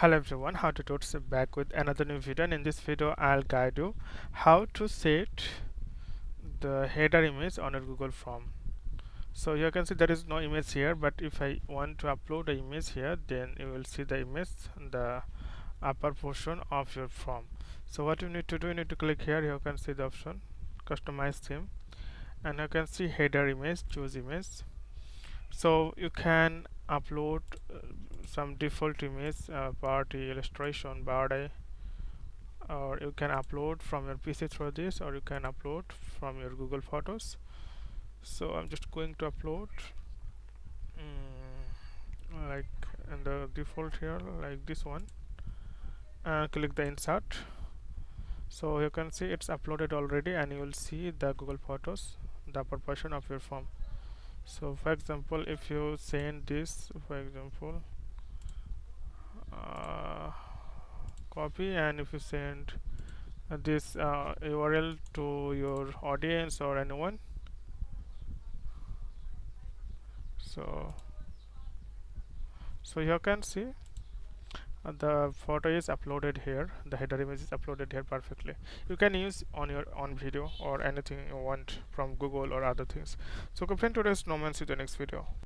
Hello everyone, how to Tuts back with another new video, and in this video I'll guide you how to set the header image on your Google form. So you can see there is no image here, but if I want to upload the image here, then you will see the image in the upper portion of your form. So what you need to do, you need to click here. You can see the option customize theme, and you can see header image, choose image. So you can upload some default image, party, illustration, body, or you can upload from your PC through this, or you can upload from your Google Photos. So I'm just going to upload like in the default here, like this one, and click the insert. So you can see it's uploaded already, and you will see the Google Photos, the upper portion of your form. So for example, if you send this, for example, copy, and if you send this URL to your audience or anyone, so you can see the photo is uploaded here, the header image is uploaded here perfectly. You can use on your own video or anything you want from Google or other things. So friend, today's no man, see you in the next video.